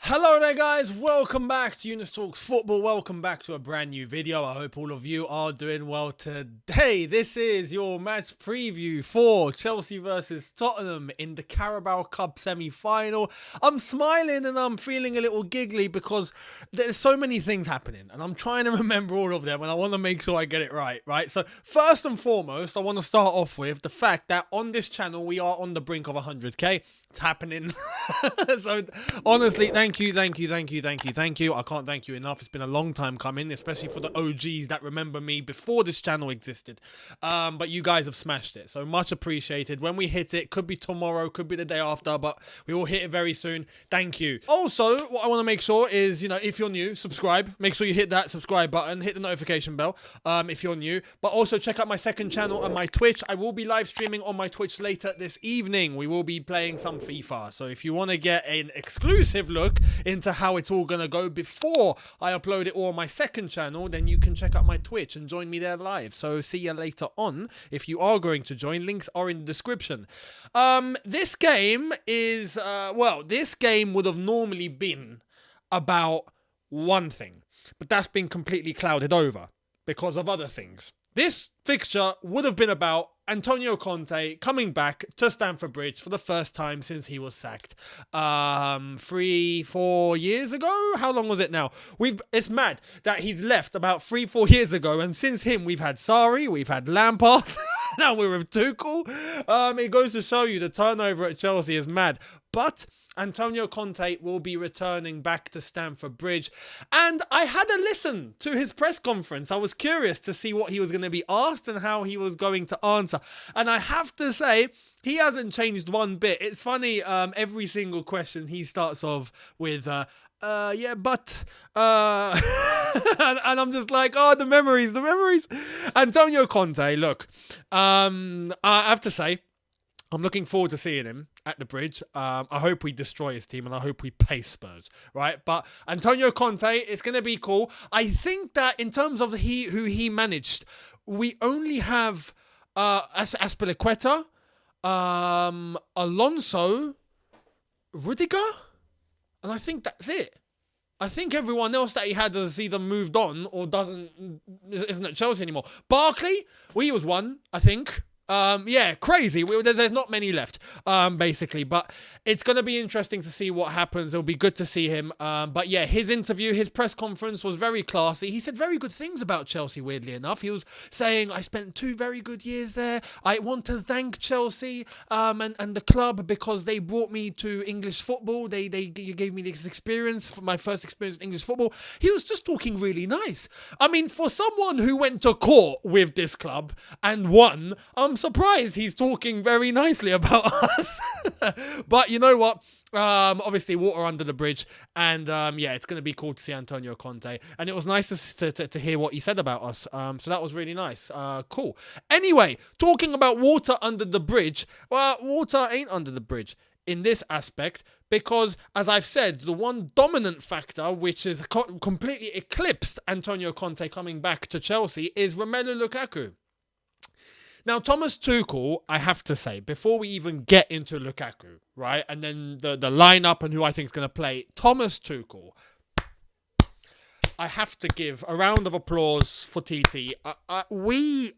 Hello there guys, welcome back to Younes Talks Football, welcome back to a brand new video. I hope all of you are doing well today. This is your match preview for Chelsea versus Tottenham in the Carabao Cup semi-final. I'm smiling and I'm feeling a little giggly because there's so many things happening and I'm trying to remember all of them and I want to make sure I get it right? So first and foremost, I want to start off with the fact that on this channel we are on the brink of 100k. It's happening. So honestly, thank you. I can't thank you enough. It's been a long time coming, especially for the OGs that remember me before this channel existed. But you guys have smashed it, so much appreciated. When we hit it, could be tomorrow, could be the day after, but we will hit it very soon. Thank you. Also, what I want to make sure is, if you're new, subscribe. Make sure you hit that subscribe button, hit the notification bell if you're new. But also check out my second channel and my Twitch. I will be live streaming on my Twitch later this evening. We will be playing some FIFA. So if you want to get an exclusive look into how it's all gonna go before I upload it all on my second channel, then you can check out my Twitch and join me there live. So see you later on if you are going to join. Links are in the description. This game is this game would have normally been about one thing, but that's been completely clouded over because of other things. This fixture would have been about Antonio Conte coming back to Stamford Bridge for the first time since he was sacked 3-4 years ago. How long was it now? It's mad that he's left about 3-4 years ago, and since him we've had Sarri, we've had Lampard. Now we're with Tuchel. It goes to show you the turnover at Chelsea is mad. But Antonio Conte will be returning back to Stamford Bridge. And I had a listen to his press conference. I was curious to see what he was going to be asked and how he was going to answer. And I have to say, he hasn't changed one bit. It's funny, every single question he starts off with, and I'm just like, oh, the memories. Antonio Conte, look, I have to say, I'm looking forward to seeing him at the Bridge. I hope we destroy his team and I hope we pay Spurs, right? But Antonio Conte, it's going to be cool. I think that in terms of who he managed, we only have Azpilicueta, Alonso, Rudiger, and I think that's it. I think everyone else that he had has either moved on or isn't at Chelsea anymore. Barkley, he was one, I think. Crazy. There's not many left, basically, but it's going to be interesting to see what happens. It'll be good to see him. But yeah, his interview, his press conference was very classy. He said very good things about Chelsea, weirdly enough. He was saying, I spent 2 very good years there. I want to thank Chelsea, and the club because they brought me to English football. They gave me this experience, for my first experience in English football. He was just talking really nice. I mean, for someone who went to court with this club and won, I'm surprised he's talking very nicely about us. But you know what? Obviously water under the bridge, and it's going to be cool to see Antonio Conte, and it was nice to hear what he said about us. So that was really nice. Cool. Anyway, talking about water under the bridge, well, water ain't under the bridge in this aspect, because as I've said, the one dominant factor which is completely eclipsed Antonio Conte coming back to Chelsea is Romelu Lukaku. Now, Thomas Tuchel, I have to say, before we even get into Lukaku, right, and then the lineup and who I think is going to play, Thomas Tuchel, I have to give a round of applause for TT. We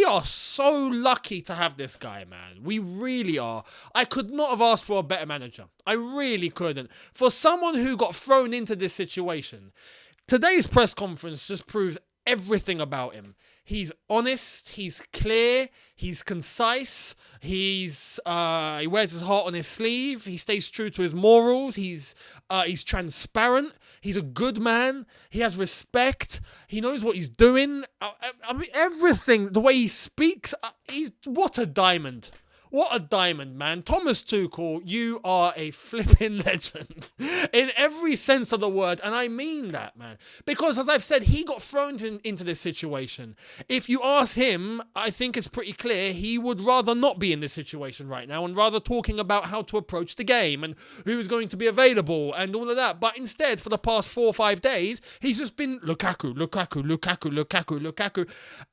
are so lucky to have this guy, man. We really are. I could not have asked for a better manager. I really couldn't. For someone who got thrown into this situation, today's press conference just proves everything about him. He's honest, he's clear, he's concise, he wears his heart on his sleeve, he stays true to his morals, he's transparent, he's a good man, he has respect, he knows what he's doing. I mean, everything, the way he speaks, what a diamond. What a diamond, man. Thomas Tuchel, you are a flipping legend in every sense of the word. And I mean that, man. Because as I've said, he got thrown into this situation. If you ask him, I think it's pretty clear he would rather not be in this situation right now and rather talking about how to approach the game and who's going to be available and all of that. But instead, for the past 4 or 5 days, he's just been Lukaku.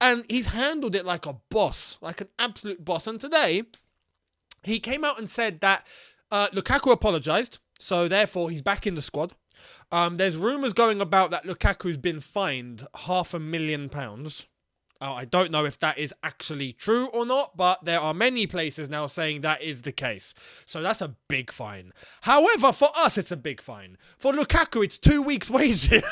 And he's handled it like a boss, like an absolute boss. And today, he came out and said that Lukaku apologised So therefore, he's back in the squad. There's rumours going about that Lukaku's been fined £500,000. I don't know if that is actually true or not, but there are many places now saying that is the case. So that's a big fine. However, for us, it's a big fine. For Lukaku, it's 2 weeks' wages.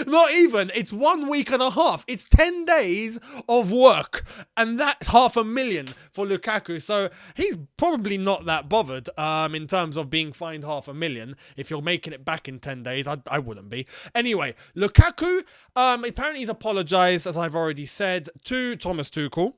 Not even. It's 1 week and a half. It's 10 days of work. And that's £500,000 for Lukaku. So he's probably not that bothered in terms of being fined £500,000. If you're making it back in 10 days, I wouldn't be. Anyway, Lukaku, apparently he's apologised, as I've already said, to Thomas Tuchel.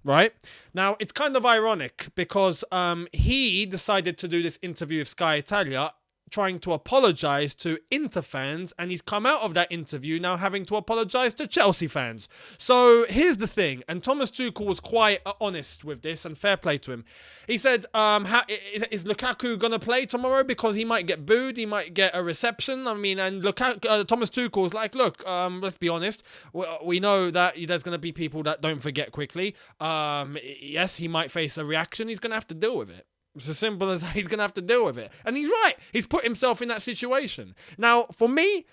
Right? Now, it's kind of ironic because he decided to do this interview with Sky Italia trying to apologise to Inter fans, and he's come out of that interview now having to apologise to Chelsea fans. So here's the thing, and Thomas Tuchel was quite honest with this, and fair play to him. He said, is Lukaku going to play tomorrow because he might get booed, he might get a reception? I mean, and Thomas Tuchel was like, look, let's be honest, we know that there's going to be people that don't forget quickly. Yes, he might face a reaction, he's going to have to deal with it. It's as simple as he's going to have to deal with it. And he's right. He's put himself in that situation. Now, for me,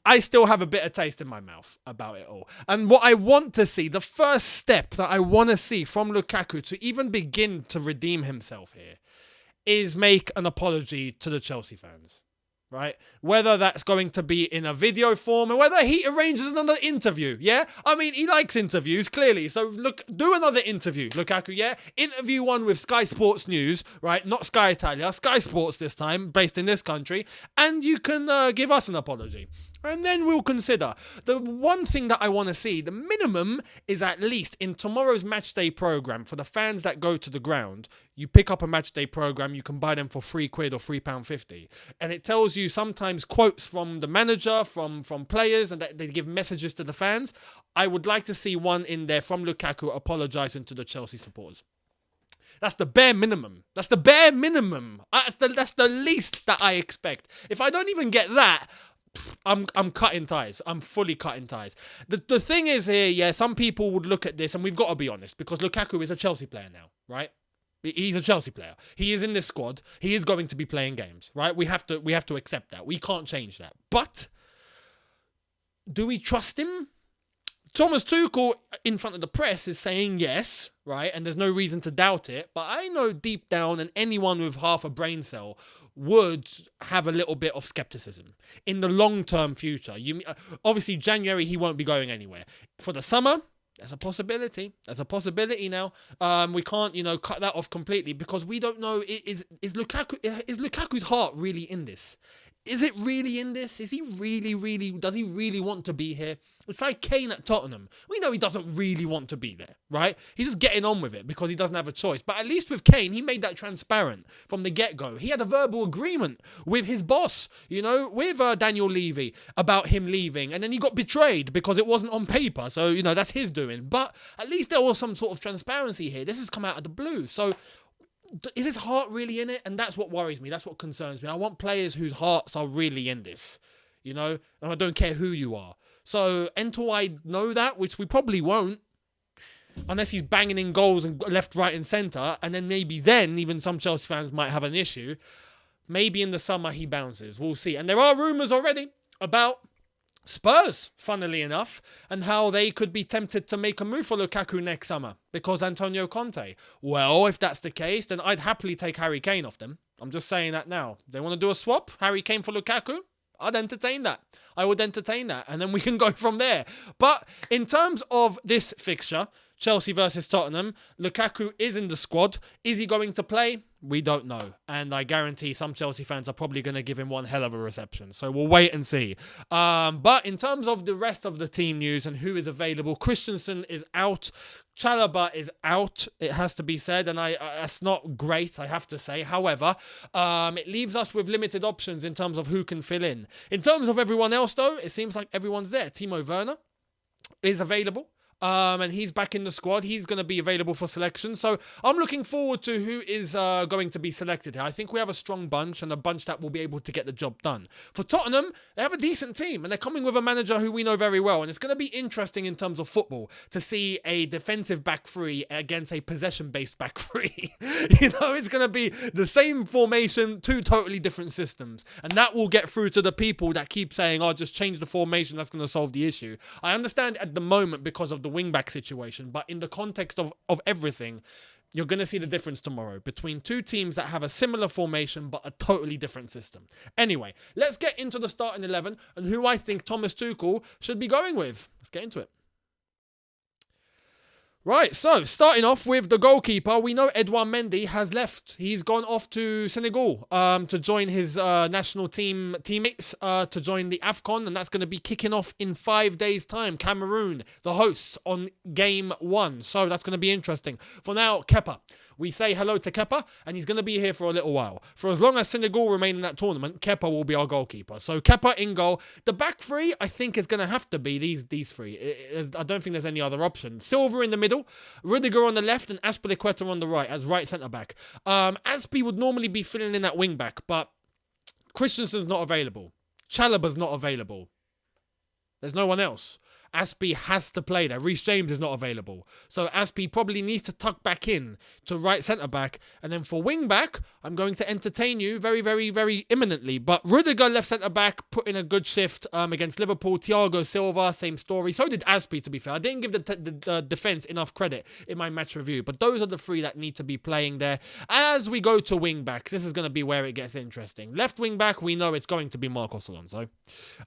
I still have a bitter taste in my mouth about it all. And what I want to see, the first step that I want to see from Lukaku to even begin to redeem himself here is make an apology to the Chelsea fans. Right? Whether that's going to be in a video form or whether he arranges another interview, yeah? I mean, he likes interviews, clearly. So, look, do another interview, Lukaku, yeah? Interview one with Sky Sports News, right? Not Sky Italia, Sky Sports this time, based in this country. And you can give us an apology. And then we'll consider. The one thing that I want to see, the minimum, is at least in tomorrow's matchday program for the fans that go to the ground. You pick up a matchday program, you can buy them for £3 or £3.50. And it tells you sometimes quotes from the manager, from players, and that they give messages to the fans. I would like to see one in there from Lukaku apologising to the Chelsea supporters. That's the bare minimum. That's the bare minimum. That's the least that I expect. If I don't even get that, I'm cutting ties. I'm fully cutting ties. The thing is here, yeah, some people would look at this, and we've got to be honest, because Lukaku is a Chelsea player now, right? He's a Chelsea player. He is in this squad. He is going to be playing games, right? We have to accept that. We can't change that. But do we trust him? Thomas Tuchel, in front of the press, is saying yes, right? And there's no reason to doubt it. But I know deep down, and anyone with half a brain cell would have a little bit of skepticism in the long-term future. Obviously, January, he won't be going anywhere. For the summer, there's a possibility. There's a possibility now. We can't, cut that off completely because we don't know, is Lukaku's heart really in this? Is it really in this? Is he really, does he really want to be here? It's like Kane at Tottenham. We know he doesn't really want to be there, right? He's just getting on with it because he doesn't have a choice. But at least with Kane, he made that transparent from the get-go. He had a verbal agreement with his boss, with Daniel Levy about him leaving. And then he got betrayed because it wasn't on paper. So, that's his doing. But at least there was some sort of transparency here. This has come out of the blue. So is his heart really in it? And that's what worries me. That's what concerns me. I want players whose hearts are really in this, and I don't care who you are. So until I know that, which we probably won't, unless he's banging in goals and left, right and centre, and then maybe then even some Chelsea fans might have an issue. Maybe in the summer he bounces. We'll see. And there are rumours already about Spurs, funnily enough, and how they could be tempted to make a move for Lukaku next summer because Antonio Conte. Well, if that's the case, then I'd happily take Harry Kane off them. I'm just saying that now. They want to do a swap, Harry Kane for Lukaku? I'd entertain that. I would entertain that, and then we can go from there. But in terms of this fixture, Chelsea versus Tottenham, Lukaku is in the squad. Is he going to play? We don't know. And I guarantee some Chelsea fans are probably going to give him one hell of a reception. So we'll wait and see. But in terms of the rest of the team news and who is available, Christensen is out. Chalobah is out, it has to be said. And that's not great, I have to say. However, it leaves us with limited options in terms of who can fill in. In terms of everyone else, though, it seems like everyone's there. Timo Werner is available. and he's back in the squad. He's going to be available for selection. So I'm looking forward to who is going to be selected here. I think we have a strong bunch and a bunch that will be able to get the job done. For Tottenham, they have a decent team and they're coming with a manager who we know very well. And it's going to be interesting in terms of football to see a defensive back three against a possession-based back three. It's going to be the same formation, two totally different systems. And that will get through to the people that keep saying, oh, just change the formation, that's going to solve the issue. I understand at the moment because of the wing-back situation, but in the context of everything, you're going to see the difference tomorrow between two teams that have a similar formation but a totally different system. Anyway, let's get into the starting 11 and who I think Thomas Tuchel should be going with. Let's get into it. Right, so starting off with the goalkeeper, we know Edouard Mendy has left. He's gone off to Senegal to join his national team teammates to join the AFCON, and that's going to be kicking off in 5 days' time. Cameroon, the hosts, on game 1. So that's going to be interesting. For now, Kepa. We say hello to Kepa, and he's going to be here for a little while. For as long as Senegal remain in that tournament, Kepa will be our goalkeeper. So Kepa in goal. The back three, I think, is going to have to be these three. I don't think there's any other option. Silva in the middle, Rudiger on the left, and Azpilicueta on the right as right centre-back. Azpi would normally be filling in that wing-back, but Christensen's not available. Chalobah's not available. There's no one else. Azpi has to play there. Reece James is not available. So Azpi probably needs to tuck back in to right centre-back. And then for wing-back, I'm going to entertain you very, very, very imminently. But Rudiger left centre-back, put in a good shift against Liverpool. Thiago Silva, same story. So did Azpi, to be fair. I didn't give the defence enough credit in my match review. But those are the three that need to be playing there. As we go to wing-backs, this is going to be where it gets interesting. Left wing-back, we know it's going to be Marcos Alonso.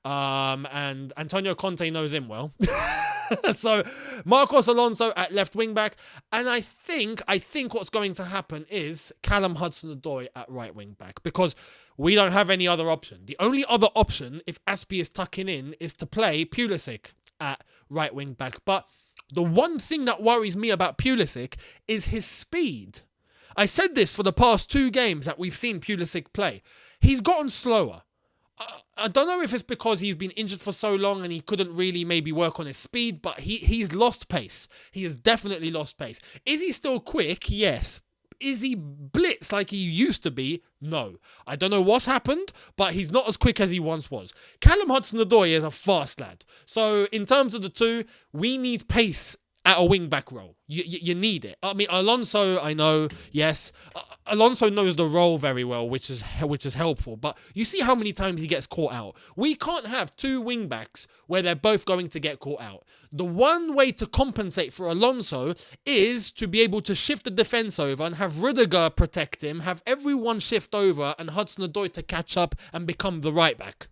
And Antonio Conte knows him well. So Marcos Alonso at left wing back, and I think what's going to happen is Callum Hudson-Odoi at right wing back, because we don't have any other option. The only other option, if Azpi is tucking in, is to play Pulisic at right wing back. But the one thing that worries me about Pulisic is his speed. I said this for the past 2 games that we've seen Pulisic play. He's gotten slower. I don't know if it's because he's been injured for so long and he couldn't really maybe work on his speed, but he's lost pace. He has definitely lost pace. Is he still quick? Yes. Is he blitz like he used to be? No. I don't know what's happened, but he's not as quick as he once was. Callum Hudson-Odoi is a fast lad. So in terms of the two, we need pace at a wing-back role. You need it. I mean, Alonso, I know, yes. Alonso knows the role very well, which is helpful. But you see how many times he gets caught out. We can't have 2 wing-backs where they're both going to get caught out. The one way to compensate for Alonso is to be able to shift the defence over and have Rudiger protect him, have everyone shift over, and Hudson-Odoi to catch up and become the right-back.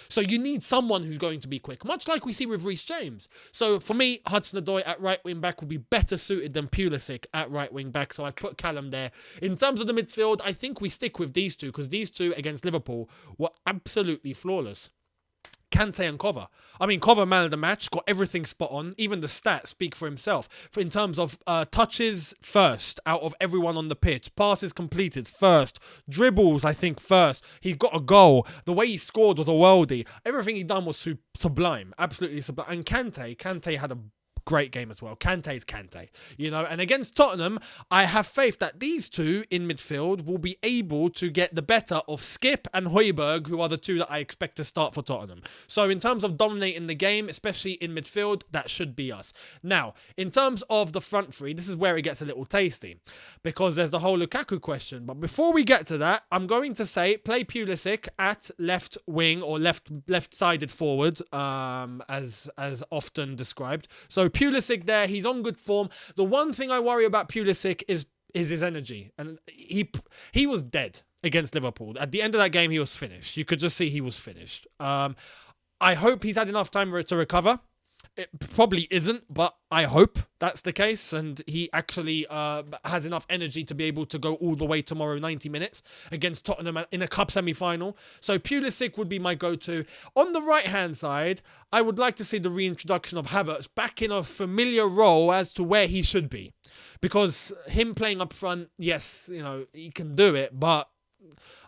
So you need someone who's going to be quick, much like we see with Reece James. So for me, Hudson-Odoi at right wing back would be better suited than Pulisic at right wing back. So I've put Callum there. In terms of the midfield, I think we stick with these two because these two against Liverpool were absolutely flawless. Kante and Cover. I mean, Cover man of the match, got everything spot on. Even the stats speak for himself. In terms of touches, first out of everyone on the pitch. Passes completed, first. Dribbles, I think, first. He got a goal. The way he scored was a worldie. Everything he done was sublime. Absolutely sublime. And Kante had a great game as well. Kante's Kante, and against Tottenham, I have faith that these two in midfield will be able to get the better of Skip and Højbjerg, who are the two that I expect to start for Tottenham. So in terms of dominating the game, especially in midfield, that should be us. Now, in terms of the front three, this is where it gets a little tasty because there's the whole Lukaku question. But before we get to that, I'm going to say play Pulisic at left wing or left-sided forward, as often described. So Pulisic there, he's on good form. The one thing I worry about Pulisic is his energy. And he was dead against Liverpool. At the end of that game, he was finished. You could just see he was finished. I hope he's had enough time to recover. It probably isn't, but I hope that's the case. And he actually has enough energy to be able to go all the way tomorrow, 90 minutes, against Tottenham in a cup semi-final. So Pulisic would be my go-to. On the right-hand side, I would like to see the reintroduction of Havertz back in a familiar role as to where he should be. Because him playing up front, yes, he can do it, but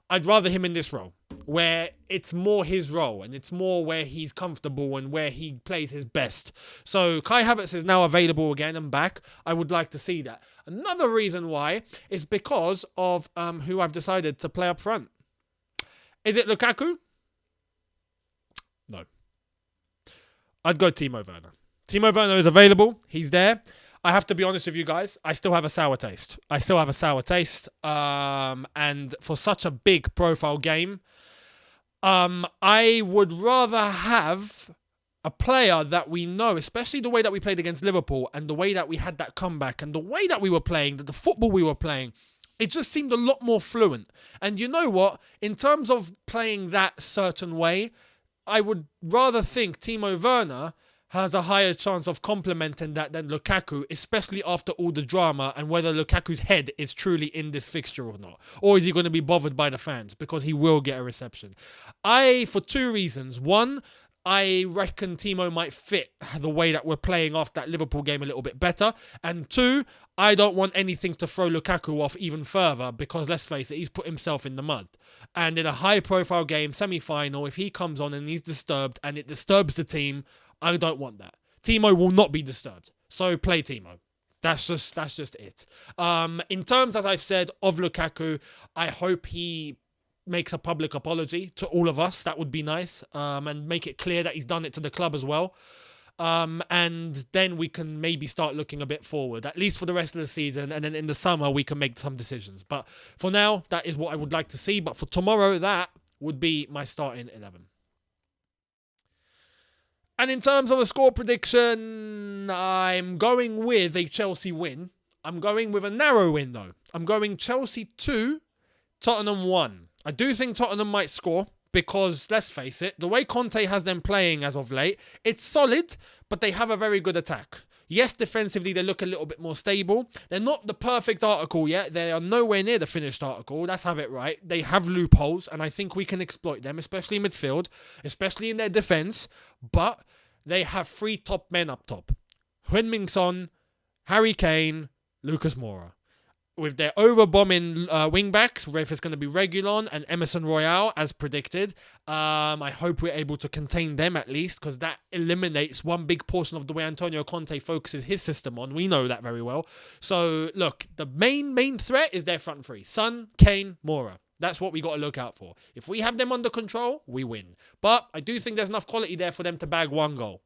I'd rather him in this role, where it's more his role and it's more where he's comfortable and where he plays his best. So Kai Havertz is now available again and back. I would like to see that. Another reason why is because of who I've decided to play up front. Is it Lukaku? No. I'd go Timo Werner. Timo Werner is available. He's there. I have to be honest with you guys. I still have a sour taste. And for such a big profile game, I would rather have a player that we know, especially the way that we played against Liverpool and the way that we had that comeback and the way that we were playing, the football we were playing. It just seemed a lot more fluent. And you know what? In terms of playing that certain way, I would rather think Timo Werner has a higher chance of complementing that than Lukaku, especially after all the drama and whether Lukaku's head is truly in this fixture or not. Or is he going to be bothered by the fans? Because he will get a reception. For two reasons. One, I reckon Timo might fit the way that we're playing after that Liverpool game a little bit better. And two, I don't want anything to throw Lukaku off even further because, let's face it, he's put himself in the mud. And in a high-profile game, semi-final, if he comes on and he's disturbed and it disturbs the team, I don't want that. Timo will not be disturbed. So play Timo. That's just it. In terms, as I've said, of Lukaku, I hope he makes a public apology to all of us. That would be nice. And make it clear that he's done it to the club as well. And then we can maybe start looking a bit forward, at least for the rest of the season. And then in the summer, we can make some decisions. But for now, that is what I would like to see. But for tomorrow, that would be my starting 11. And in terms of a score prediction, I'm going with a Chelsea win. I'm going with a narrow win, though. I'm going Chelsea 2, Tottenham 1. I do think Tottenham might score because, let's face it, the way Conte has them playing as of late, it's solid, but they have a very good attack. Yes, defensively, they look a little bit more stable. They're not the perfect article yet. They are nowhere near the finished article. Let's have it right. They have loopholes, and I think we can exploit them, especially in midfield, especially in their defence. But they have 3 top men up top. Heung-min Son, Harry Kane, Lucas Moura. With their overbombing wing-backs, if it's going to be Reguilon and Emerson Royale, as predicted, I hope we're able to contain them at least, because that eliminates one big portion of the way Antonio Conte focuses his system on. We know that very well. So, look, the main threat is their front 3. Son, Kane, Moura. That's what we got to look out for. If we have them under control, we win. But I do think there's enough quality there for them to bag one goal.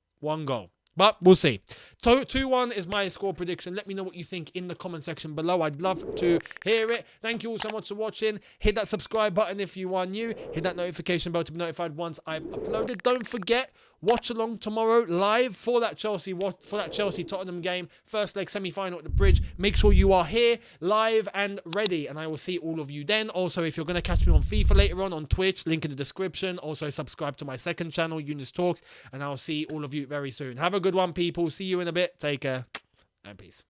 But we'll see. 2-1 is my score prediction. Let me know what you think in the comment section below. I'd love to hear it. Thank you all so much for watching. Hit that subscribe button if you are new. Hit that notification bell to be notified once I've uploaded. Don't forget, watch along tomorrow live for that Chelsea Tottenham game. First leg semi-final at the Bridge. Make sure you are here, live and ready. And I will see all of you then. Also, if you're going to catch me on FIFA later on Twitch, link in the description. Also, subscribe to my second channel, Younes Talks. And I'll see all of you very soon. Have a good one, people. See you in a bit. Take care and peace.